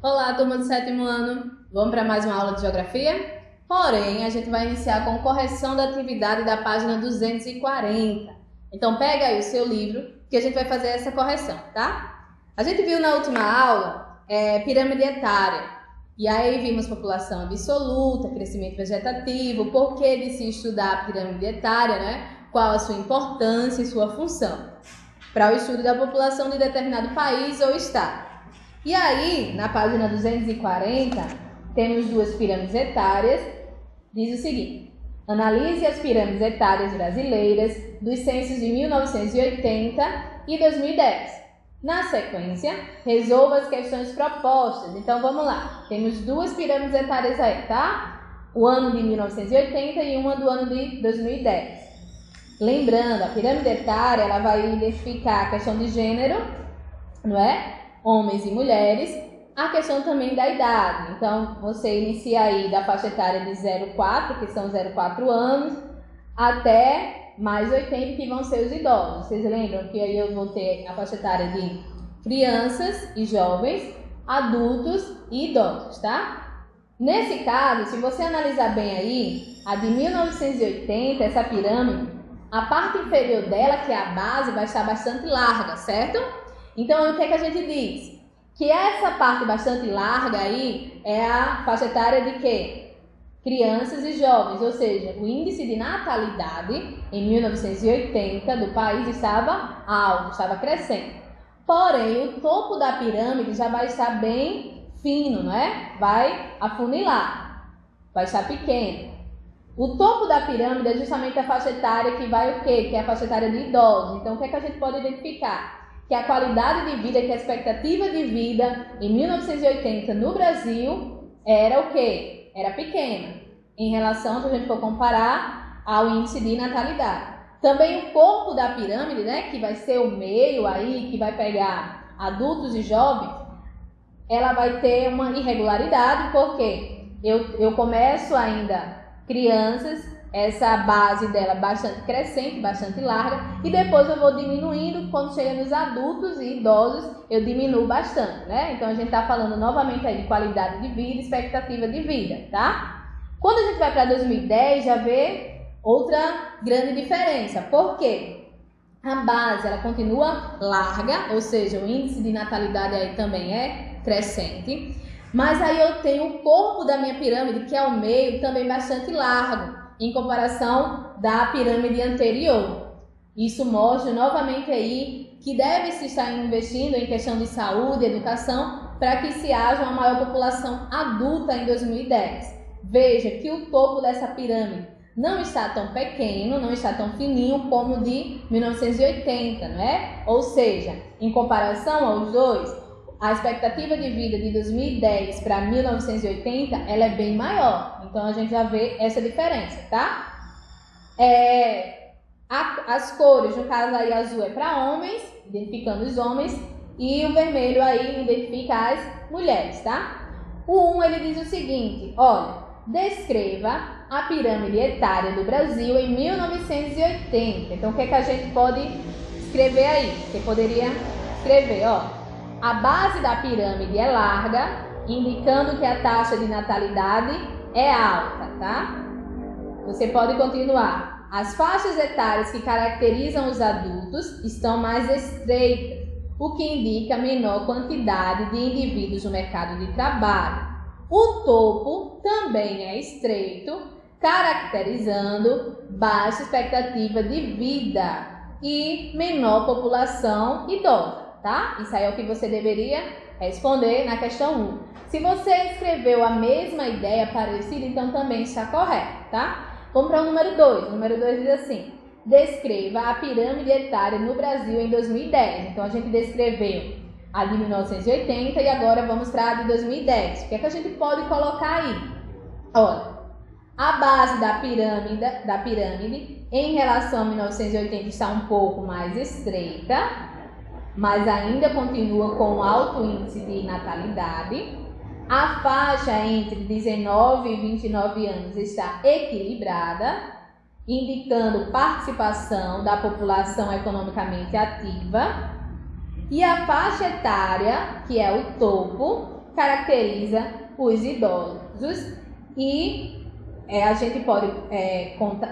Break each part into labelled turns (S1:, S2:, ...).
S1: Olá, turma do sétimo ano. Vamos para mais uma aula de geografia? Porém, a gente vai iniciar com correção da atividade da página 240. Então, pega aí o seu livro que a gente vai fazer essa correção, tá? A gente viu na última aula pirâmide etária. E aí vimos população absoluta, crescimento vegetativo, por que de se estudar a pirâmide etária, né? Qual a sua importância e sua função para o estudo da população de determinado país ou estado. E aí, na página 240, temos duas pirâmides etárias. Diz o seguinte: analise as pirâmides etárias brasileiras dos censos de 1980 e 2010. Na sequência, resolva as questões propostas. Então, vamos lá. Temos duas pirâmides etárias aí, tá? O ano de 1980 e uma do ano de 2010. Lembrando, a pirâmide etária ela vai identificar a questão de gênero, não é? Homens e mulheres, a questão também da idade. Então, você inicia aí da faixa etária de 0,4, que são 0,4 anos, até mais 80, que vão ser os idosos. Vocês lembram que aí eu vou ter a faixa etária de crianças e jovens, adultos e idosos, tá? Nesse caso, se você analisar bem aí, a de 1980, essa pirâmide, a parte inferior dela, que é a base, vai estar bastante larga, certo? Então, o que é que a gente diz? Que essa parte bastante larga aí é a faixa etária de quê? Crianças e jovens, ou seja, o índice de natalidade em 1980 do país estava alto, estava crescendo. Porém, o topo da pirâmide já vai estar bem fino, não é? Vai afunilar, vai estar pequeno. O topo da pirâmide é justamente a faixa etária que vai o quê? Que é a faixa etária de idosos. Então, o que é que a gente pode identificar? Que a qualidade de vida, que a expectativa de vida em 1980 no Brasil era o quê? Era pequena, em relação, se a gente for comparar, ao índice de natalidade. Também o corpo da pirâmide, né, que vai ser o meio aí, que vai pegar adultos e jovens, ela vai ter uma irregularidade, porque eu começo ainda crianças, essa base dela bastante crescente, bastante larga, e depois eu vou diminuindo. Quando chega nos adultos e idosos, eu diminuo bastante, né? Então, a gente está falando novamente aí de qualidade de vida, expectativa de vida, tá? Quando a gente vai para 2010, já vê outra grande diferença. Por quê? A base, ela continua larga, ou seja, o índice de natalidade aí também é crescente, mas aí eu tenho o corpo da minha pirâmide, que é o meio, também bastante largo, em comparação da pirâmide anterior. Isso mostra novamente aí que deve-se estar investindo em questão de saúde e educação para que se haja uma maior população adulta em 2010. Veja que o topo dessa pirâmide não está tão pequeno, não está tão fininho como o de 1980, não é? Ou seja, em comparação aos dois, a expectativa de vida de 2010 para 1980 ela é bem maior. Então, a gente já vê essa diferença, tá? As cores, no caso aí, azul é para homens, identificando os homens, e o vermelho aí identifica as mulheres, tá? O 1, ele diz o seguinte, olha, descreva a pirâmide etária do Brasil em 1980. Então, o que é que a gente pode escrever aí? Você poderia escrever, ó, a base da pirâmide é larga, indicando que a taxa de natalidade é alta, tá? Você pode continuar. As faixas etárias que caracterizam os adultos estão mais estreitas, o que indica menor quantidade de indivíduos no mercado de trabalho. O topo também é estreito, caracterizando baixa expectativa de vida e menor população idosa. Tá? Isso aí é o que você deveria responder na questão 1. Se você escreveu a mesma ideia parecida, então também está correto, tá? Vamos para o número 2. O número 2 diz assim: descreva a pirâmide etária no Brasil em 2010. Então, a gente descreveu a de 1980 e agora vamos para a de 2010. O que é que a gente pode colocar aí? Olha, a base da pirâmide em relação a 1980 está um pouco mais estreita, mas ainda continua com alto índice de natalidade. A faixa entre 19 e 29 anos está equilibrada, indicando participação da população economicamente ativa. E a faixa etária, que é o topo, caracteriza os idosos e a gente pode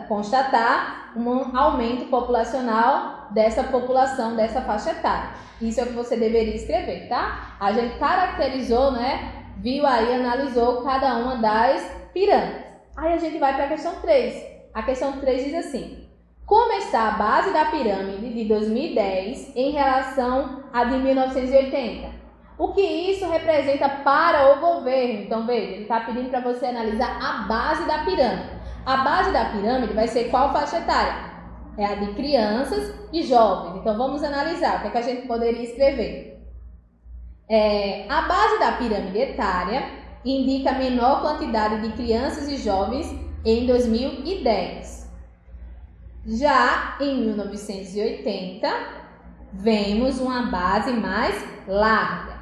S1: constatar um aumento populacional dessa população, dessa faixa etária. Isso é o que você deveria escrever, tá? A gente caracterizou, né? Viu aí, analisou cada uma das pirâmides. Aí a gente vai para a questão 3. A questão 3 diz assim: como está a base da pirâmide de 2010 em relação à de 1980? O que isso representa para o governo? Então, veja, ele está pedindo para você analisar a base da pirâmide. A base da pirâmide vai ser qual faixa etária? É a de crianças e jovens. Então, vamos analisar o que é que a gente poderia escrever. A base da pirâmide etária indica a menor quantidade de crianças e jovens em 2010. Já em 1980, vemos uma base mais larga.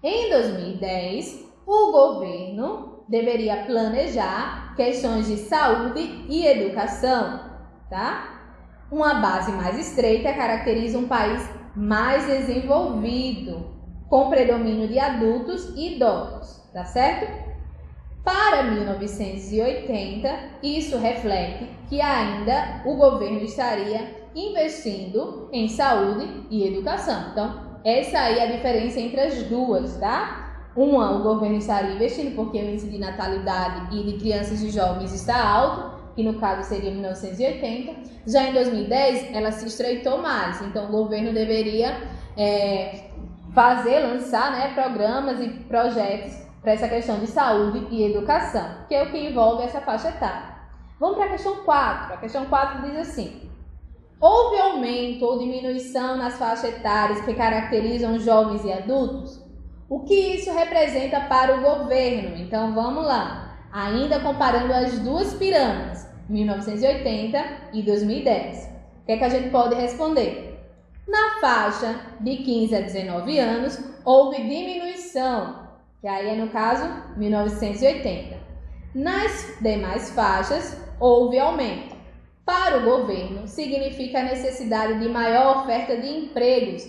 S1: Em 2010, o governo deveria planejar questões de saúde e educação, tá? Uma base mais estreita caracteriza um país mais desenvolvido, com predomínio de adultos e idosos, tá certo? Para 1980, isso reflete que ainda o governo estaria investindo em saúde e educação. Então, essa aí é a diferença entre as duas, tá? Uma, o governo estaria investindo porque o índice de natalidade e de crianças e jovens está alto, que no caso seria 1980. Já em 2010, ela se estreitou mais, então o governo deveria lançar, né, programas e projetos para essa questão de saúde e educação, que é o que envolve essa faixa etária. Vamos para a questão 4. A questão 4 diz assim: houve aumento ou diminuição nas faixas etárias que caracterizam jovens e adultos? O que isso representa para o governo? Então vamos lá, ainda comparando as duas pirâmides, 1980 e 2010. O que é que a gente pode responder? Na faixa de 15 a 19 anos, houve diminuição, que aí é no caso 1980. Nas demais faixas, houve aumento. Para o governo, significa a necessidade de maior oferta de empregos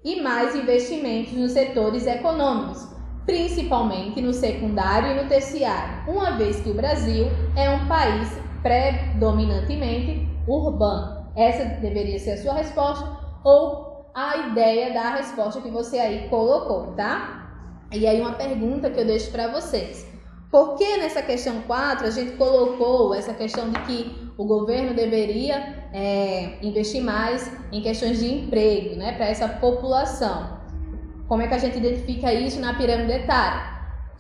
S1: e mais investimentos nos setores econômicos, principalmente no secundário e no terciário, uma vez que o Brasil é um país predominantemente urbano. Essa deveria ser a sua resposta, ou a ideia da resposta que você aí colocou, tá? E aí uma pergunta que eu deixo para vocês: por que nessa questão 4 a gente colocou essa questão de que o governo deveria investir mais em questões de emprego, né, para essa população? Como é que a gente identifica isso na pirâmide etária?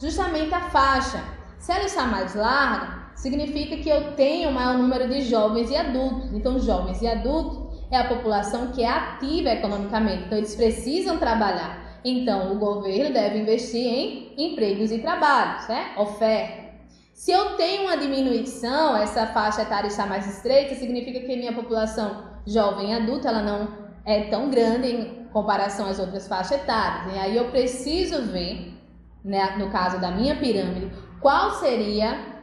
S1: Justamente a faixa. Se ela está mais larga, significa que eu tenho um maior número de jovens e adultos. Então, jovens e adultos é a população que é ativa economicamente, então eles precisam trabalhar. Então, o governo deve investir em empregos e trabalhos, né? Oferta. Se eu tenho uma diminuição, essa faixa etária está mais estreita, significa que minha população jovem e adulta ela não é tão grande em comparação às outras faixas etárias. E aí eu preciso ver, né, no caso da minha pirâmide, qual seria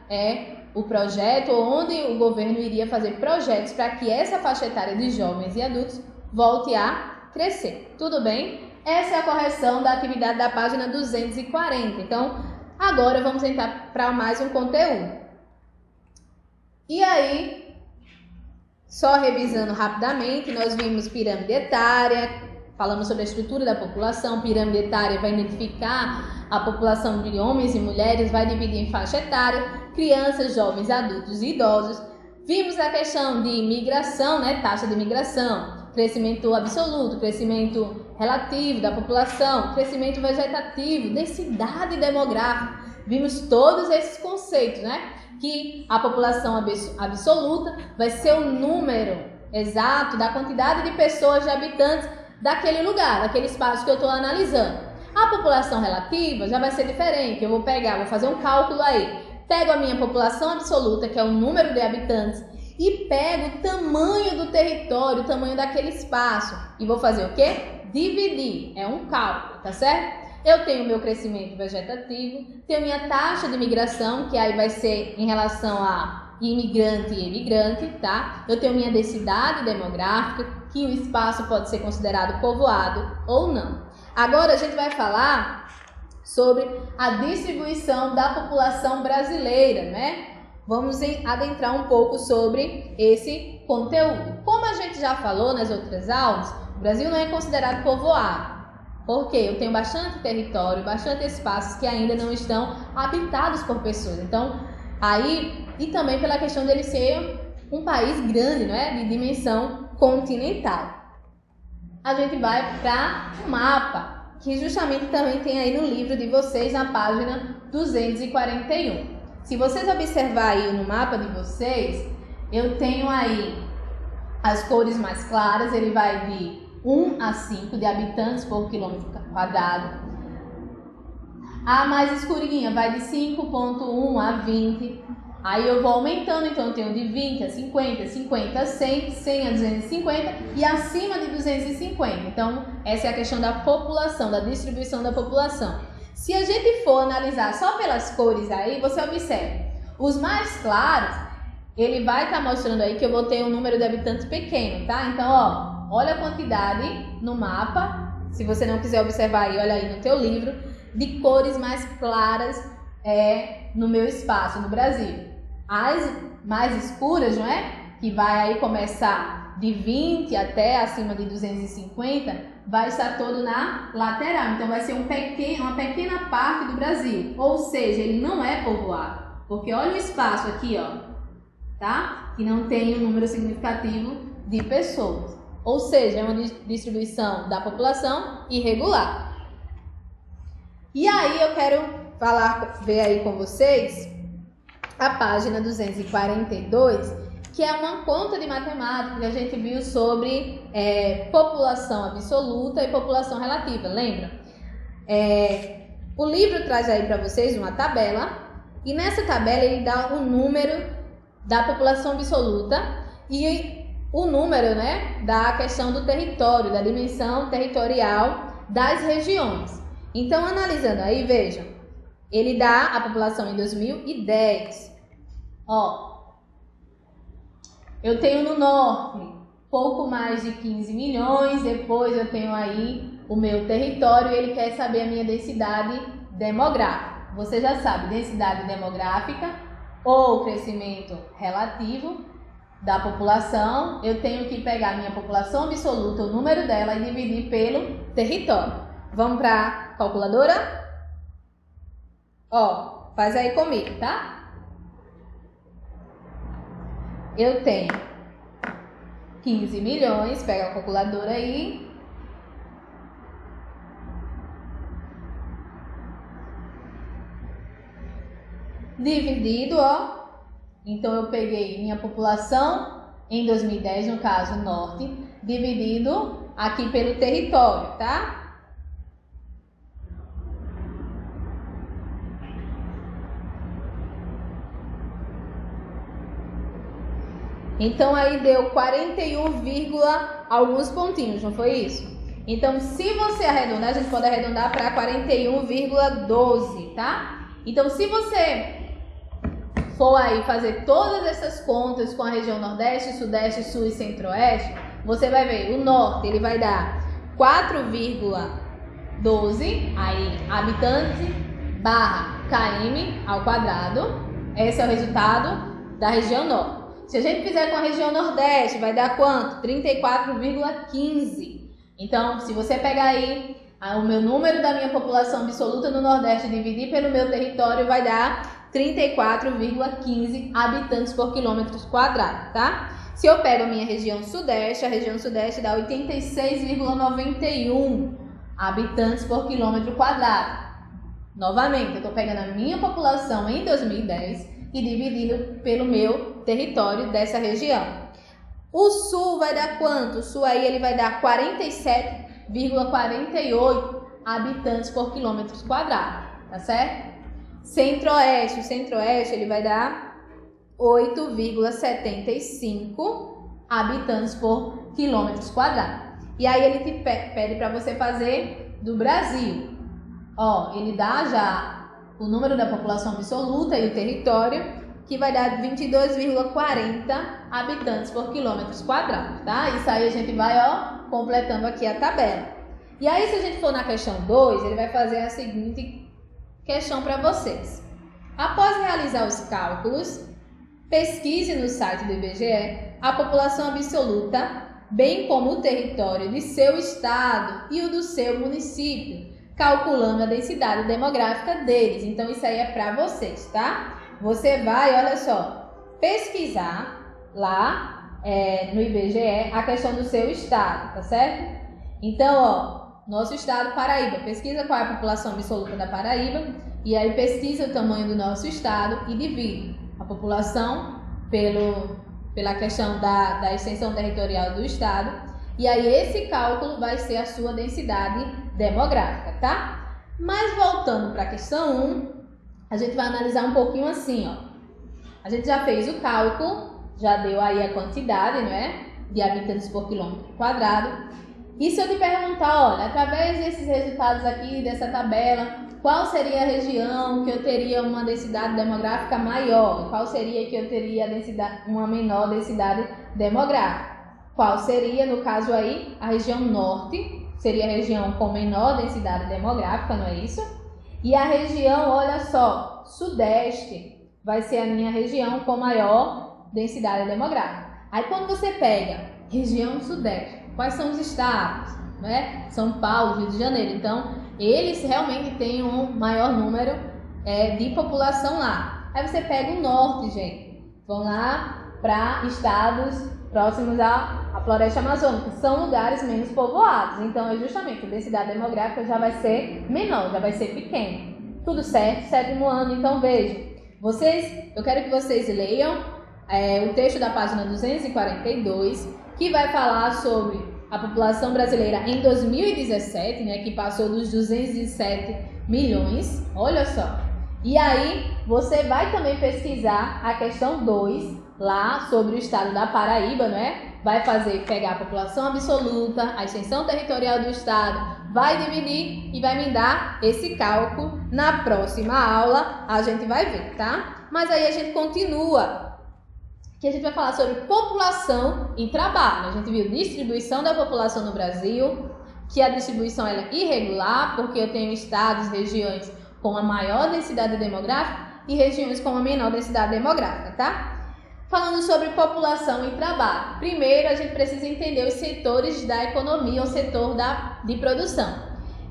S1: o projeto, onde o governo iria fazer projetos para que essa faixa etária de jovens e adultos volte a crescer. Tudo bem? Essa é a correção da atividade da página 240. Então, agora vamos entrar para mais um conteúdo. E aí, só revisando rapidamente, nós vimos pirâmide etária, falamos sobre a estrutura da população. Pirâmide etária vai identificar a população de homens e mulheres, vai dividir em faixa etária, crianças, jovens, adultos e idosos. Vimos a questão de migração, né? Taxa de migração, crescimento absoluto, crescimento relativo da população, crescimento vegetativo, densidade demográfica. Vimos todos esses conceitos, né? Que a população absoluta vai ser o número exato da quantidade de pessoas, de habitantes daquele lugar, daquele espaço que eu estou analisando. A população relativa já vai ser diferente. Eu vou fazer um cálculo aí. Pego a minha população absoluta, que é o número de habitantes, e pego o tamanho do território, o tamanho daquele espaço. E vou fazer o quê? Dividir. É um cálculo, tá certo? Eu tenho meu crescimento vegetativo, tenho minha taxa de migração, que aí vai ser em relação a imigrante e emigrante, tá? Eu tenho minha densidade demográfica, que o espaço pode ser considerado povoado ou não. Agora a gente vai falar sobre a distribuição da população brasileira, né? Vamos adentrar um pouco sobre esse conteúdo. Como a gente já falou nas outras aulas, o Brasil não é considerado povoado. Porque eu tenho bastante território, bastante espaços que ainda não estão habitados por pessoas. Então, aí, e também pela questão dele ser um país grande, não é? De dimensão continental. A gente vai para o mapa, que justamente também tem aí no livro de vocês, na página 241. Se vocês observarem aí no mapa de vocês, eu tenho aí as cores mais claras, ele vai de 1 a 5 de habitantes por quilômetro quadrado. A mais escurinha vai de 5,1 a 20. Aí eu vou aumentando, então eu tenho de 20 a 50, 50 a 100, 100 a 250 e acima de 250. Então, essa é a questão da população, da distribuição da população. Se a gente for analisar só pelas cores aí, você observa, os mais claros, ele vai estar mostrando aí que eu vou ter um número de habitantes pequeno, tá? Então, ó, olha a quantidade no mapa, se você não quiser observar aí, olha aí no teu livro, de cores mais claras no meu espaço, no Brasil. As mais escuras, não é? Que vai aí começar de 20 até acima de 250, vai estar todo na lateral. Então, vai ser uma pequena parte do Brasil. Ou seja, ele não é povoado. Porque olha o espaço aqui, ó, tá? Que não tem um número significativo de pessoas. Ou seja, é uma distribuição da população irregular. E aí eu quero ver aí com vocês a página 242, que é uma conta de matemática que a gente viu sobre população absoluta e população relativa, lembra? O livro traz aí para vocês uma tabela, e nessa tabela ele dá o número da população absoluta e o número, né, da questão do território, da dimensão territorial das regiões. Então, analisando aí, vejam, ele dá a população em 2010. Ó, eu tenho no norte pouco mais de 15 milhões, depois eu tenho aí o meu território e ele quer saber a minha densidade demográfica. Você já sabe, densidade demográfica ou crescimento relativo da população, eu tenho que pegar a minha população absoluta, o número dela, e dividir pelo território. Vamos para a calculadora? Ó, faz aí comigo, tá? Eu tenho 15 milhões, pega a calculadora aí. Dividido, ó. Então, eu peguei minha população em 2010, no caso, norte, dividido aqui pelo território, tá? Então, aí deu 41, alguns pontinhos, não foi isso? Então, se você arredondar, a gente pode arredondar para 41,12, tá? Então, se você for aí fazer todas essas contas com a região Nordeste, Sudeste, Sul e Centro-Oeste, você vai ver, o Norte, ele vai dar 4,12, aí, habitantes, barra km ao quadrado. Esse é o resultado da região Norte. Se a gente fizer com a região Nordeste, vai dar quanto? 34,15. Então, se você pegar aí o meu número da minha população absoluta no Nordeste e dividir pelo meu território, vai dar 34,15 habitantes por quilômetro quadrado, tá? Se eu pego a minha região Sudeste, a região Sudeste dá 86,91 habitantes por quilômetro quadrado. Novamente, eu estou pegando a minha população em 2010 e dividindo pelo meu território dessa região. O Sul vai dar quanto? O Sul aí ele vai dar 47,48 habitantes por quilômetro quadrado, tá certo? Centro-Oeste, o Centro-Oeste ele vai dar 8,75 habitantes por quilômetros quadrados. E aí ele te pede para você fazer do Brasil. Ó, ele dá já o número da população absoluta e o território, que vai dar 22,40 habitantes por quilômetros quadrados, tá? Isso aí a gente vai, ó, completando aqui a tabela. E aí, se a gente for na questão 2, ele vai fazer a seguinte questão para vocês. Após realizar os cálculos, pesquise no site do IBGE a população absoluta, bem como o território de seu estado e o do seu município, calculando a densidade demográfica deles. Então, isso aí é para vocês, tá? Você vai, olha só, pesquisar lá no IBGE a questão do seu estado, tá certo? Então, ó, nosso estado, Paraíba, pesquisa qual é a população absoluta da Paraíba e aí pesquisa o tamanho do nosso estado e divide a população pela questão da extensão territorial do estado, e aí esse cálculo vai ser a sua densidade demográfica, tá? Mas voltando para a questão 1, a gente vai analisar um pouquinho assim, ó. A gente já fez o cálculo, já deu aí a quantidade, não é? De habitantes por quilômetro quadrado. E se eu te perguntar, olha, através desses resultados aqui, dessa tabela, qual seria a região que eu teria uma densidade demográfica maior? Qual seria que eu teria uma menor densidade demográfica? Qual seria, no caso aí, a região norte, seria a região com menor densidade demográfica, não é isso? E a região, olha só, sudeste, vai ser a minha região com maior densidade demográfica. Aí quando você pega região sudeste, quais são os estados? Né? São Paulo, Rio de Janeiro. Então, eles realmente têm um maior número de população lá. Aí você pega o norte, gente. Vão lá para estados próximos à floresta amazônica. São lugares menos povoados. Então, é justamente a densidade demográfica já vai ser menor, já vai ser pequena. Tudo certo? 7º ano. Então, vejam. Eu quero que vocês leiam o texto da página 242, que vai falar sobre a população brasileira em 2017, né, que passou dos 207 milhões, olha só. E aí, você vai também pesquisar a questão 2, lá sobre o estado da Paraíba, não é? Vai pegar a população absoluta, a extensão territorial do estado, vai dividir e vai me dar esse cálculo. Na próxima aula, a gente vai ver, tá? Mas aí a gente continua, que a gente vai falar sobre população e trabalho. A gente viu distribuição da população no Brasil, que a distribuição é irregular, porque eu tenho estados, regiões com a maior densidade demográfica e regiões com a menor densidade demográfica, tá? Falando sobre população e trabalho. Primeiro, a gente precisa entender os setores da economia, o setor de produção.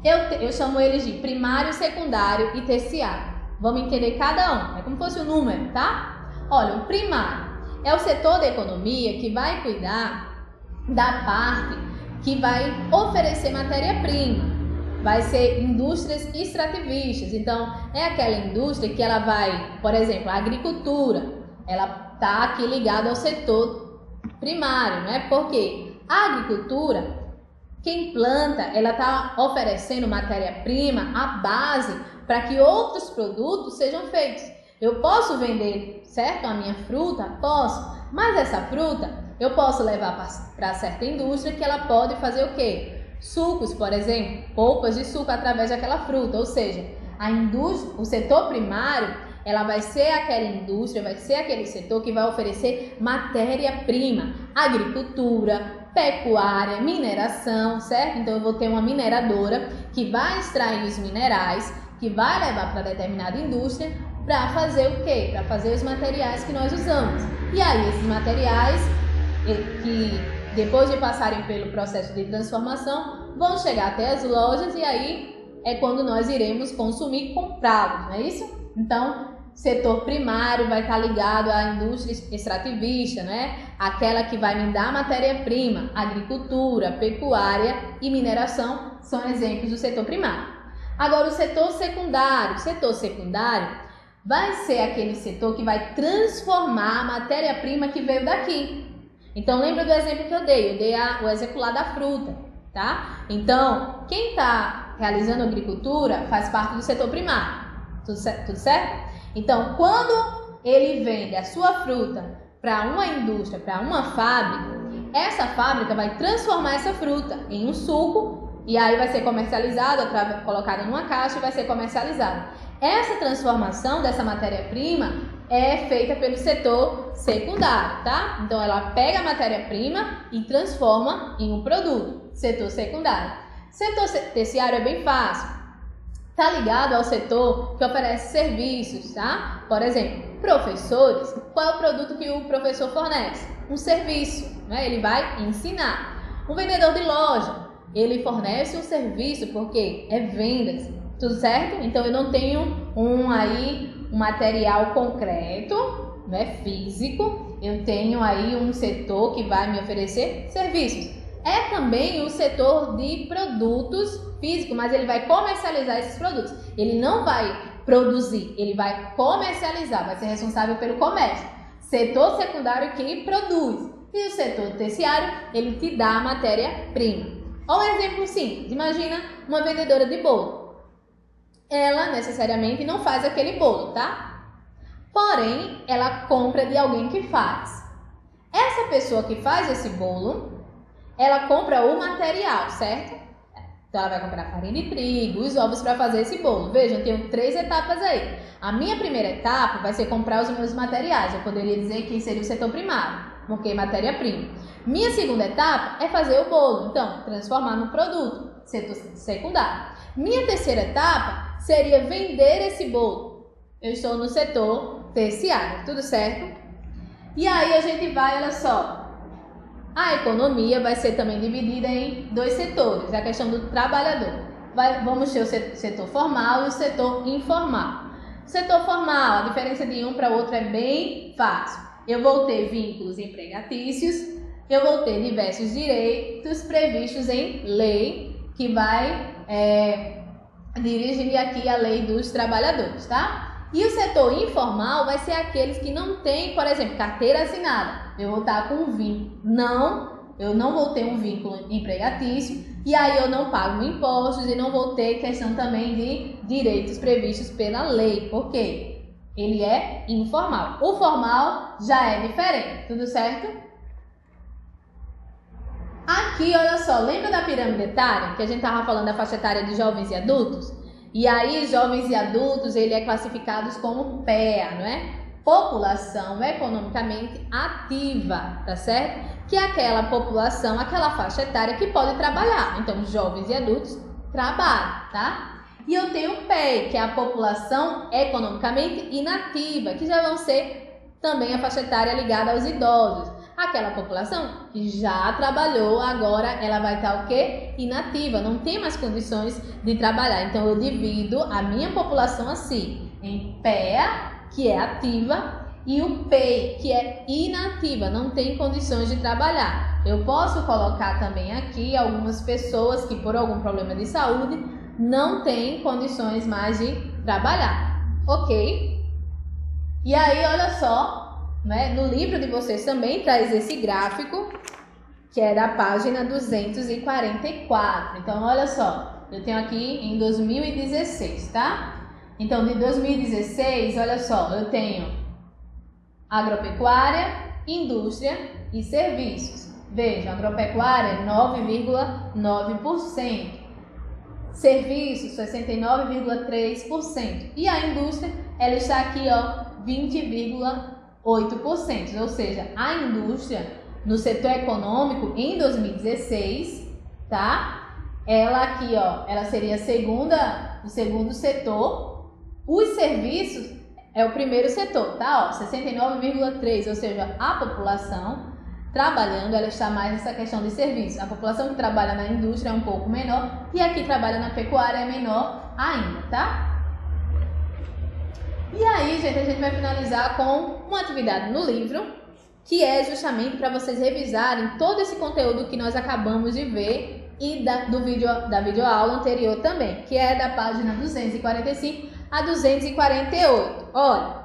S1: Eu chamo eles de primário, secundário e terciário. Vamos entender cada um, é como se fosse um número, tá? Olha, o primário é o setor da economia que vai cuidar da parte que vai oferecer matéria-prima. Vai ser indústrias extrativistas. Então, é aquela indústria que ela vai, por exemplo, a agricultura, ela está aqui ligada ao setor primário, né? Porque a agricultura, quem planta, ela está oferecendo matéria-prima, a base para que outros produtos sejam feitos. Eu posso vender, certo, a minha fruta? Posso, mas essa fruta eu posso levar para certa indústria que ela pode fazer o quê? Sucos, por exemplo, polpas de suco através daquela fruta. Ou seja, a indústria, o setor primário, ela vai ser aquela indústria, vai ser aquele setor que vai oferecer matéria-prima, agricultura, pecuária, mineração, certo? Então eu vou ter uma mineradora que vai extrair os minerais, que vai levar para determinada indústria para fazer o quê? Para fazer os materiais que nós usamos. E aí esses materiais que depois de passarem pelo processo de transformação vão chegar até as lojas e aí é quando nós iremos consumir e comprá-los, não é isso? Então, setor primário vai estar ligado à indústria extrativista, né? Aquela que vai me dar matéria-prima, agricultura, pecuária e mineração são exemplos do setor primário. Agora, o setor secundário. O setor secundário vai ser aquele setor que vai transformar a matéria-prima que veio daqui. Então, lembra do exemplo que eu dei? Eu dei o exemplo lá da fruta, tá? Então, quem está realizando agricultura faz parte do setor primário. Tudo certo? Então, quando ele vende a sua fruta para uma indústria, para uma fábrica, essa fábrica vai transformar essa fruta em um suco e aí vai ser comercializado, colocado numa caixa e vai ser comercializado. Essa transformação dessa matéria-prima é feita pelo setor secundário, tá? Então, ela pega a matéria-prima e transforma em um produto. Setor secundário. Setor terciário é bem fácil. está ligado ao setor que oferece serviços, tá? Por exemplo, professores, qual é o produto que o professor fornece? Um serviço, né? Ele vai ensinar. Um vendedor de loja, ele fornece um serviço porque é vendas, tudo certo? Então eu não tenho um material concreto, né, físico, eu tenho aí um setor que vai me oferecer serviços. É também o setor de produtos físicos, mas ele vai comercializar esses produtos. Ele não vai produzir, ele vai comercializar, vai ser responsável pelo comércio. Setor secundário que produz. E o setor terciário, ele te dá a matéria-prima. Olha um exemplo simples. Imagina uma vendedora de bolo. Ela necessariamente não faz aquele bolo, tá? Porém, ela compra de alguém que faz. Essa pessoa que faz esse bolo, ela compra o material, certo? Então, ela vai comprar farinha de trigo, os ovos para fazer esse bolo. Vejam, eu tenho 3 etapas aí. A minha primeira etapa vai ser comprar os meus materiais. Eu poderia dizer que seria o setor primário, porque é matéria-prima. Minha segunda etapa é fazer o bolo, então, transformar no produto, setor secundário. Minha terceira etapa seria vender esse bolo. Eu estou no setor terciário, tudo certo? E aí a gente vai, olha só. A economia vai ser também dividida em 2 setores, a questão do trabalhador. Vamos ter o setor formal e o setor informal. O setor formal, a diferença de um para o outro é bem fácil. Eu vou ter vínculos empregatícios, eu vou ter diversos direitos previstos em lei, que vai dirigir aqui a lei dos trabalhadores, tá? E o setor informal vai ser aqueles que não têm, por exemplo, carteira assinada. Eu vou estar com um vínculo. Eu não vou ter um vínculo empregatício e aí eu não pago impostos e não vou ter questão também de direitos previstos pela lei, porque ele é informal. O formal já é diferente, tudo certo? Aqui, olha só, lembra da pirâmide etária, que a gente estava falando da faixa etária de jovens e adultos? E aí, jovens e adultos, ele é classificados como PEA, não é? População economicamente ativa, tá certo? Que é aquela população, aquela faixa etária que pode trabalhar. Então, jovens e adultos trabalham, tá? E eu tenho o PEI, que é a população economicamente inativa, que já vão ser também a faixa etária ligada aos idosos. Aquela população que já trabalhou, agora ela vai estar o quê? Inativa, não tem mais condições de trabalhar. Então, eu divido a minha população assim, em PEA, que é ativa, e o PEI, que é inativa, não tem condições de trabalhar. Eu posso colocar também aqui algumas pessoas que por algum problema de saúde não têm condições mais de trabalhar, ok? E aí, olha só, né, no livro de vocês também traz esse gráfico, que é da página 244. Então, olha só, eu tenho aqui em 2016, tá? Então, de 2016, olha só, eu tenho agropecuária, indústria e serviços. Vejam, agropecuária 9,9%, serviços 69,3% e a indústria, ela está aqui, ó, 20,8%. Ou seja, a indústria no setor econômico em 2016, tá? Ela aqui, ó, ela seria o segundo setor. Os serviços é o primeiro setor, tá? 69,3%, ou seja, a população trabalhando, ela está mais nessa questão de serviços. A população que trabalha na indústria é um pouco menor e a que trabalha na pecuária é menor ainda, tá? E aí, gente, a gente vai finalizar com uma atividade no livro, que é justamente para vocês revisarem todo esse conteúdo que nós acabamos de ver e da videoaula anterior também, que é da página 245 a 248. Olha,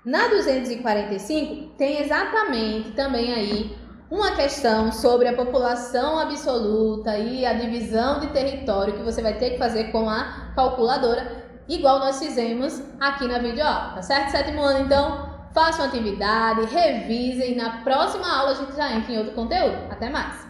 S1: na 245 tem exatamente também aí uma questão sobre a população absoluta e a divisão de território que você vai ter que fazer com a calculadora, igual nós fizemos aqui na videoaula, tá certo? 7º ano, então, façam atividade, revisem, na próxima aula a gente já entra em outro conteúdo. Até mais!